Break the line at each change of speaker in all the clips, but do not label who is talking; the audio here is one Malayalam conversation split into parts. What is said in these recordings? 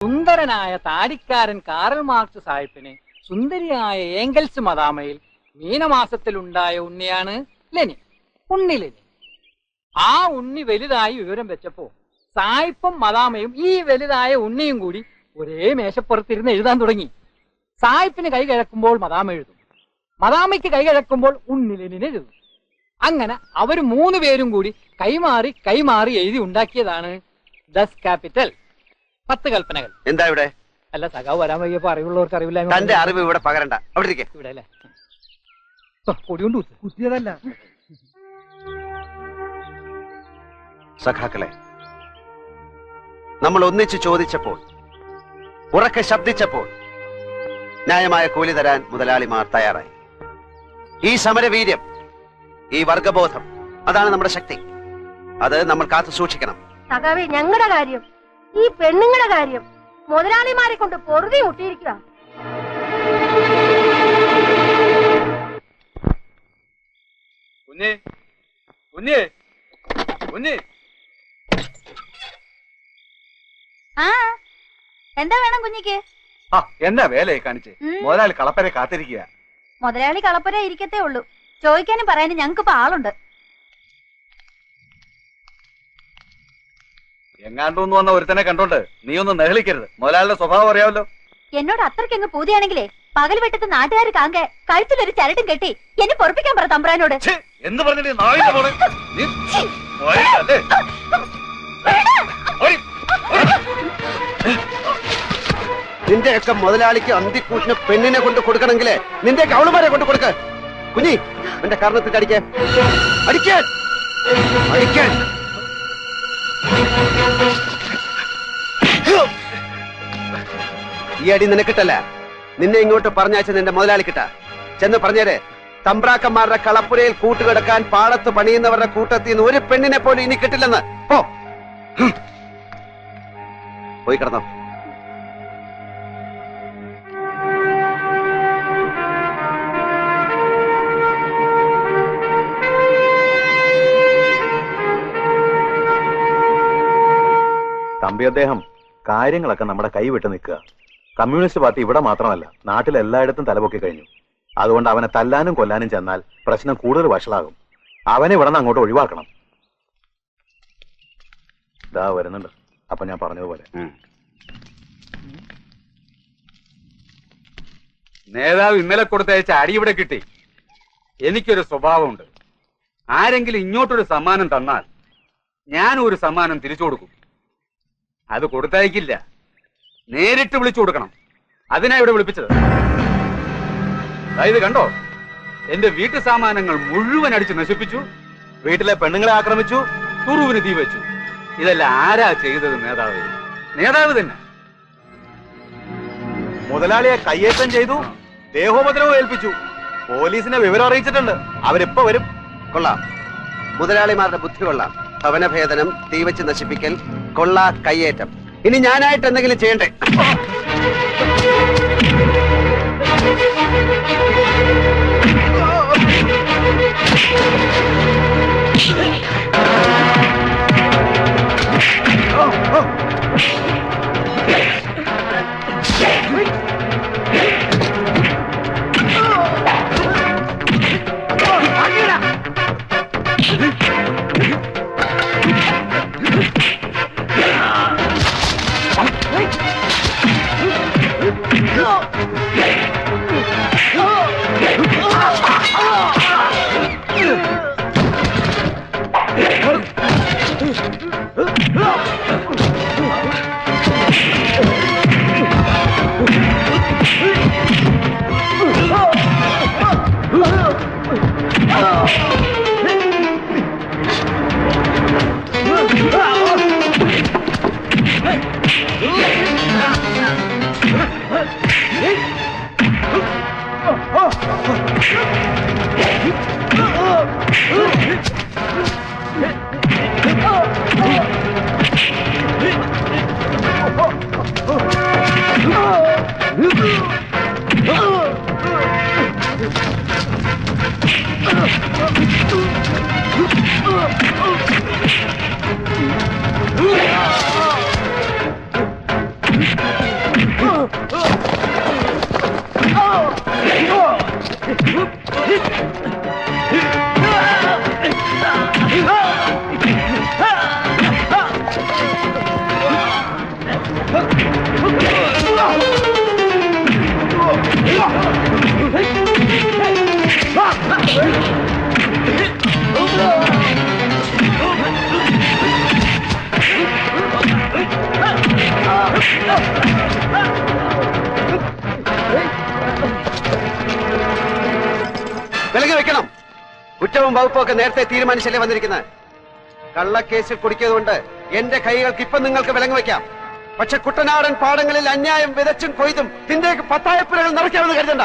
സുന്ദരനായ താടിക്കാരൻ കാറൽ മാർക്സ് സാഹിബിന് സുന്ദരിയായ ഏംഗൽസ് മദാമയിൽ മീനമാസത്തിലുണ്ടായ ഉണ്ണിയാണ് ലെനിൻ, ഉണ്ണി ലെനിൻ. ആ ഉണ്ണി വലുതായി വിവരം വെച്ചപ്പോ സായിപ്പും മദാമയും ഈ വലുതായ ഉണ്ണിയും കൂടി ഒരേ മേശപ്പുറത്തിരുന്ന് എഴുതാൻ തുടങ്ങി. സായിപ്പിന് കൈ കിഴക്കുമ്പോൾ മദാമ എഴുതും, മദാമയ്ക്ക് കൈ കിഴക്കുമ്പോൾ ഉണ്ണി ലെനിൻ എഴുതും. അങ്ങനെ അവര് 3 പേരും കൂടി കൈമാറി കൈമാറി എഴുതി ഉണ്ടാക്കിയതാണ് ദസ് ക്യാപിറ്റൽ, 10 കൽപ്പനകൾ.
എന്താ ഇവിടെ?
അല്ല, സഖാവ് വരാൻ വയ്യപ്പോ അറിവുള്ളവർക്ക് അറിവില്ല.
തന്റെ അറിവ് ഇവിടെ പകരണ്ട, അവിടെ
ഇവിടെ അല്ലേ? കൊടികൊണ്ട് കുത്തിയതല്ല.
സഖാക്കളെ, നമ്മൾ ഒന്നിച്ച് ചോദിച്ചപ്പോൾ, ഉറക്കെ ശബ്ദിച്ചപ്പോൾ ന്യായമായ കൂലി തരാൻ മുതലാളിമാർ തയ്യാറായി. ഈ സമരവീര്യം, ഈ വർഗബോധം, അതാണ് നമ്മുടെ ശക്തി. അത് നമ്മൾ കാത്തു സൂക്ഷിക്കണം.
സഖാവേ, ഞങ്ങളുടെ കാര്യം, ഈ പെണ്ണുങ്ങളുടെ കാര്യം മുതലാളിമാരെ കൊണ്ട് പൊറുതി മുട്ടിയിരിക്കുക.
കുഞ്ഞേ, കുഞ്ഞേ, കുഞ്ഞേ.
എന്താ വേണം കുഞ്ഞിക്ക്?
എന്നാ വേലയെ കാണിച്ച് മുതലാളി കളപ്പരെ കാത്തിരിക്കുക.
മുതലാളി കളപ്പര ഇരിക്കത്തേ ഉള്ളൂ, ചോദിക്കാനും പറയാനും ഞങ്ങൾക്കിപ്പോ ആളുണ്ട്.
എങ്ങാണ്ടൊന്നു വന്ന ഒരുത്തനെ കണ്ടോണ്ട് നീ ഒന്നും നെഹളിക്കരുത്. മുതലാളിയുടെ സ്വഭാവം അറിയാമല്ലോ.
എന്നോട് അത്രയ്ക്കങ്ങ് പൂതിയാണെങ്കിലേ പകൽ വെട്ടത്ത് നാട്ടുകാർ കാങ്ക കഴുത്തിലൊരു ചരടും കെട്ടി എന്നെ പൊറപ്പിക്കാൻ പറ തമ്പ്രാനോട്.
എന്ന് പറഞ്ഞിട്ട് നായിന്റെ മോളെ നീ അല്ലേ?
നിന്റെയൊക്കെ മുതലാളിക്ക് അന്തിക്കൂട്ടിന് പെണ്ണിനെ കൊണ്ട് കൊടുക്കണമെങ്കിലേ നിന്റെയൊക്കെ അവളുമാരെ കൊണ്ട് കൊടുക്ക. കുഞ്ഞി, എന്റെ കാരണത്തിൽ അടിക്കാൻ അടിക്കാൻ അടിക്കാൻ. ഈ അടി നിനക്കിട്ടല്ല, നിന്നെ ഇങ്ങോട്ട് പറഞ്ഞയച്ച നിന്റെ മുതലാളിക്കിട്ട. ചെന്ന് പറഞ്ഞേരെ, തമ്പ്രാക്കന്മാരുടെ കളപ്പുരയിൽ കൂട്ടുകിടക്കാൻ പാടത്ത് പണിയുന്നവരുടെ കൂട്ടത്തിൽ നിന്ന് ഒരു പെണ്ണിനെ പോലും ഇനി കിട്ടില്ലെന്ന്. പോയി കിടന്നോ.
തമ്പി അദ്ദേഹം കാര്യങ്ങളൊക്കെ നമ്മുടെ കൈവിട്ട് നിൽക്കുക. കമ്മ്യൂണിസ്റ്റ് പാർട്ടി ഇവിടെ മാത്രമല്ല, നാട്ടിലെല്ലായിടത്തും തലപൊക്കി കഴിഞ്ഞു. അതുകൊണ്ട് അവനെ തല്ലാനും കൊല്ലാനും ചെന്നാൽ പ്രശ്നം കൂടുതൽ വഷളാകും. അവനെ ഇവിടെ നിന്ന് അങ്ങോട്ട് ഒഴിവാക്കണം. ഇതാ വരുന്നുണ്ട്. അപ്പൊ ഞാൻ പറഞ്ഞതുപോലെ
നേതാവ് ഇന്നലെ കൊടുത്തയച്ച അടി ഇവിടെ കിട്ടി. എനിക്കൊരു സ്വഭാവമുണ്ട്. ആരെങ്കിലും ഇങ്ങോട്ടൊരു സമ്മാനം തന്നാൽ ഞാൻ ഒരു സമ്മാനം തിരിച്ചു കൊടുക്കും. അത് കൊടുത്തയക്കില്ല, നേരിട്ട് വിളിച്ചു കൊടുക്കണം. അതിനാ ഇവിടെ വിളിപ്പിച്ചത്. അതായത് കണ്ടോ, എന്റെ വീട്ടു സാമാനങ്ങൾ മുഴുവൻ അടിച്ച് നശിപ്പിച്ചു, വീട്ടിലെ പെണ്ണുങ്ങളെ ആക്രമിച്ചു, തുറുവിന് തീ വെച്ചു. ഇതെല്ലാം ആരാ ചെയ്തത്? നേതാവ്. നേതാവ് തന്നെ.
മുതലാളിയെ കയ്യേറ്റം ചെയ്തു, ദേഹോപദ്രവം ഏൽപ്പിച്ചു. പോലീസിനെ വിവരം അറിയിച്ചിട്ടുണ്ട്. അവരിപ്പോ വരും.
കൊള്ളാം, മുതലാളിമാരുടെ ബുദ്ധി കൊള്ളാം. ഭവനഭേദനം, തീവച്ച് നശിപ്പിക്കൽ, കൊള്ള, കയ്യേറ്റം. ഇനി ഞാനായിട്ട് എന്തെങ്കിലും ചെയ്യണ്ടേ? വിലങ്ങ് വെക്കണം. കുറ്റവും വകുപ്പൊക്കെ നേരത്തെ തീരുമാനിച്ചല്ലേ വന്നിരിക്കുന്നത്. കള്ളക്കേസിൽ കുടിക്കുന്നതുകൊണ്ട് എന്റെ കൈകൾക്ക് ഇപ്പം നിങ്ങൾക്ക് വിലങ്ങ് വെക്കാം. പക്ഷെ കുട്ടനാടൻ പാടങ്ങളിൽ അന്യായം വിതച്ചും കൊയ്തും തിന്റേക്ക് പത്തായപ്പുരകൾ നിറയ്ക്കാമെന്ന് കരുതണ്ട.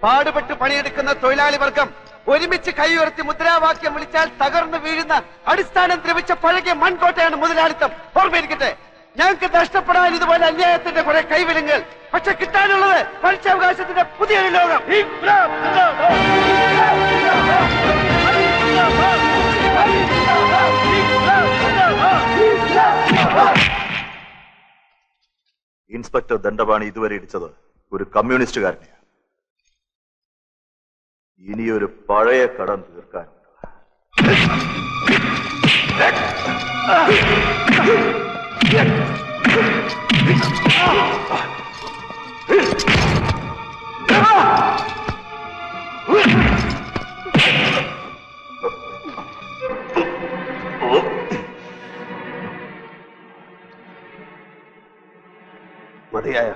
പാടുപെട്ട് പണിയെടുക്കുന്ന തൊഴിലാളി വർഗം ഒരുമിച്ച് കൈ ഉയർത്തി മുദ്രാവാക്യം വിളിച്ചാൽ തകർന്നു വീഴുന്ന അടിസ്ഥാനം ദ്രവിച്ച പഴകിയ മൺകോട്ടയാണ് മുതലാളിത്തം. ഓർമ്മയിരിക്കട്ടെ, ഞങ്ങൾക്ക് നഷ്ടപ്പെടാൻ ഇതുപോലെ അന്യായത്തിന്റെ കുറെ കൈവിലങ്ങൾ. പക്ഷെ കിട്ടാനുള്ളത് മനുഷ്യാവകാശത്തിന്റെ പുതിയൊരു ലോകം.
ഇൻസ്പെക്ടർ ദണ്ഡപാണി ഇതുവരെ ഇടിച്ചത് ഒരു കമ്മ്യൂണിസ്റ്റുകാരനെയാണ്. ഇനിയൊരു പഴയ കടം തീർക്കാനുണ്ട്.
മതിയായ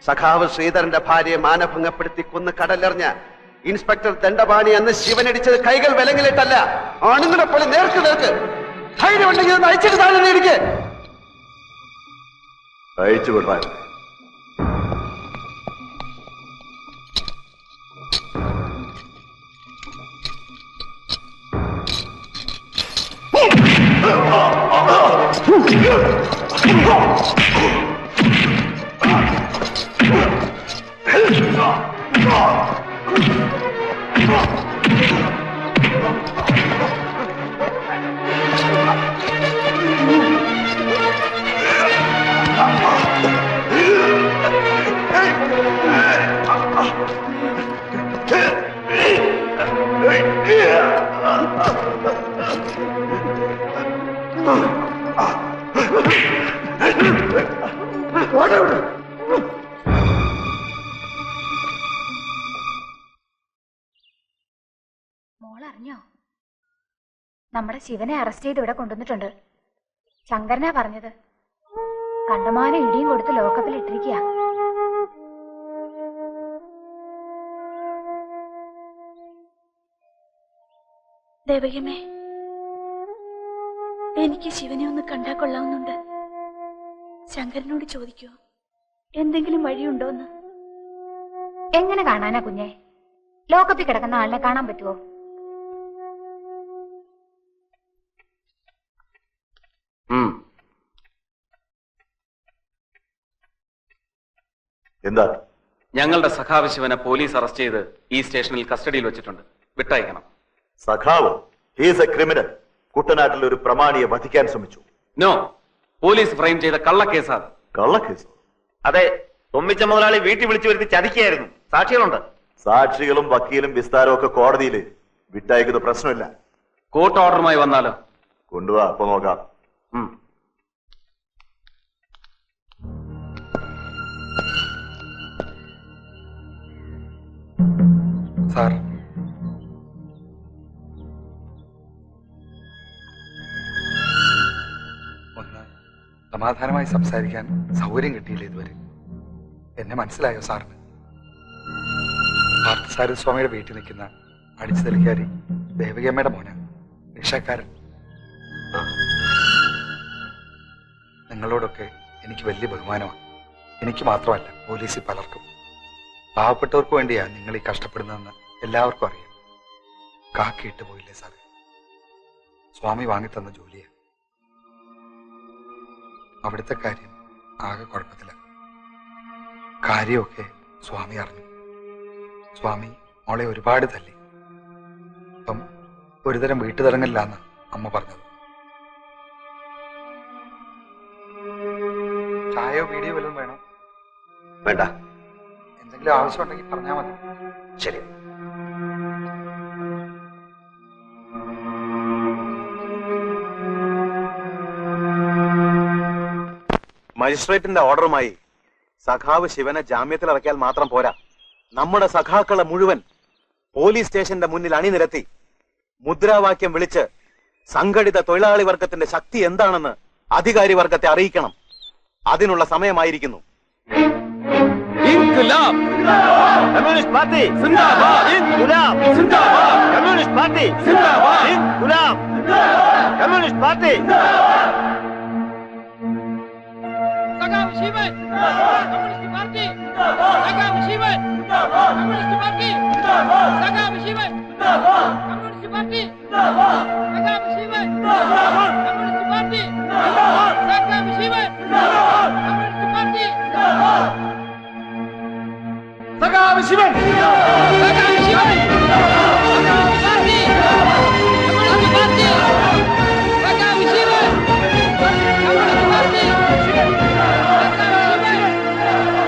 സഖാവ് ശ്രീധരന്റെ ഭാര്യയെ മാനഭംഗപ്പെടുത്തി കൊന്ന് കടലെറിഞ്ഞ ഇൻസ്പെക്ടർ ദണ്ഡപാണി അന്ന് ശിവനടിച്ചത് കൈകൾ വിലങ്ങിലിട്ടല്ല, ആണുങ്ങളെ പോലെ നേർക്ക് നേർക്ക്. ധൈര്യമുണ്ടെങ്കിൽ അയച്ചിട്ട് താഴെ നേടിക്ക്.
അയച്ചു വിടാൻ
മോളറിഞ്ഞോ? നമ്മുടെ ശിവനെ അറസ്റ്റ് ചെയ്ത് ഇവിടെ കൊണ്ടുവന്നിട്ടുണ്ട്. ശങ്കരനാ പറഞ്ഞത്. കണ്ടമാനം ഇടിയും കൊടുത്ത് ലോക്കപ്പിൽ ഇട്ടിരിക്കുക.
ദേവകമേ, എനിക്ക് ശിവനെ ഒന്ന് കണ്ടാ കൊള്ളാവുന്നുണ്ട്. ശങ്കരനോട് ചോദിക്കോ എന്തെങ്കിലും വഴിയുണ്ടോന്ന്?
എങ്ങനെ കാണാനാ കുഞ്ഞെ? ലോക്കപ്പിൽ കിടക്കുന്ന ആളിനെ കാണാൻ പറ്റുമോ?
എന്താ?
ഞങ്ങളുടെ സഖാവ് ശിവനെ പോലീസ് അറസ്റ്റ് ചെയ്ത് ഈ സ്റ്റേഷനിൽ കസ്റ്റഡിയിൽ വെച്ചിട്ടുണ്ട്. വിട്ടയക്കണം.
സഖാവ് ഹീസ് എ ക്രിമിനൽ. കുട്ടനാട്ടിൽ ഒരു പ്രമാണിയെ വധിക്കാൻ ശ്രമിച്ചു.
നോ, പോലീസ് ഫ്രെയിം ചെയ്ത കള്ളക്കേസാണ്.
കള്ളക്കേസ്?
അതെ, തൊമ്മിച്ച മുതലാളി വീട്ടിൽ വിളിച്ചു വരുത്തി ചതിക്കുകയായിരുന്നു. സാക്ഷികളുണ്ട്.
സാക്ഷികളും വക്കീലും വിസ്താരവും ഒക്കെ കോടതിയിൽ വിട്ടയക്കുന്ന പ്രശ്നമില്ല.
കോർട്ട് ഓർഡറുമായി വന്നാലോ?
കൊണ്ടുപോവാ, അപ്പൊ നോക്കാം.
സാർ, ഒന്ന് സമാധാനമായി സംസാരിക്കാൻ സൗകര്യം കിട്ടിയില്ല ഇതുവരെ. എന്നെ മനസ്സിലായോ സാറിന്? പാർത്ഥസാരസ്വാമിയുടെ വീട്ടിൽ നിൽക്കുന്ന അടിച്ചുതലിക്കാരി ദേവകിയമ്മയുടെ മോന, ഭിക്ഷക്കാരൻ. നിങ്ങളോടൊക്കെ എനിക്ക് വലിയ ബഹുമാനമാണ്. എനിക്ക് മാത്രമല്ല, പോലീസിൽ പലർക്കും. പാവപ്പെട്ടവർക്ക് വേണ്ടിയാ നിങ്ങൾ ഈ കഷ്ടപ്പെടുന്നതെന്ന് എല്ലാവർക്കും അറിയാം. കാക്കിയിട്ട് പോയില്ലേ സാറേ? സ്വാമി വാങ്ങിത്തന്ന ജോലിയാ. അവിടുത്തെ കാര്യം ആകെ കുഴപ്പത്തില്ല. കാര്യമൊക്കെ സ്വാമി അറിഞ്ഞു. സ്വാമി മോളെ ഒരുപാട് തല്ലി. അപ്പം ഒരുതരം വീട്ടുതടങ്കലില്ലാന്ന് അമ്മ പറഞ്ഞത്. ചായയോ വീഡിയോ വല്ലതും വേണോ?
വേണ്ട.
എന്തെങ്കിലും ആവശ്യമുണ്ടെങ്കിൽ പറഞ്ഞാൽ മതി.
ശരി.
മജിസ്ട്രേറ്റിന്റെ ഓർഡറുമായി സഖാവ് ശിവനെ ജാമ്യത്തിൽ ഇറക്കിയാൽ മാത്രം പോരാ. നമ്മുടെ സഖാക്കളെ മുഴുവൻ പോലീസ് സ്റ്റേഷന്റെ മുന്നിൽ അണിനിരത്തി മുദ്രാവാക്യം വിളിച്ച് സംഘടിത തൊഴിലാളി വർഗത്തിന്റെ ശക്തി എന്താണെന്ന് അധികാരി വർഗത്തെ അറിയിക്കണം. അതിനുള്ള സമയമായിരിക്കുന്നു.
കമ്മ്യൂണിസ്റ്റ് പാർട്ടി സിന്ദാബാദ്. സിന്ദാബാദ്. കമ്മ്യൂണിസ്റ്റ് പാർട്ടി സിന്ദാബാദ്. Communist Party.
സഖാവ് ശിവൻ കമ്മ്യൂണിസ്റ്റ് പാർട്ടി. സഖാവ് ശിവൻ കമ്മ്യൂണിസ്റ്റ് പാർട്ടി. സഖാവ് ശിവൻ കമ്മ്യൂണിസ്റ്റ് പാർട്ടി. സഖാവ് ശിവൻ കമ്മ്യൂണിസ്റ്റ് പാർട്ടി. സഖാവ് ശിവൻ കമ്മ്യൂണിസ്റ്റ് പാർട്ടി. സഖാവ് ശിവൻ. സഖാവ് ശിവൻ.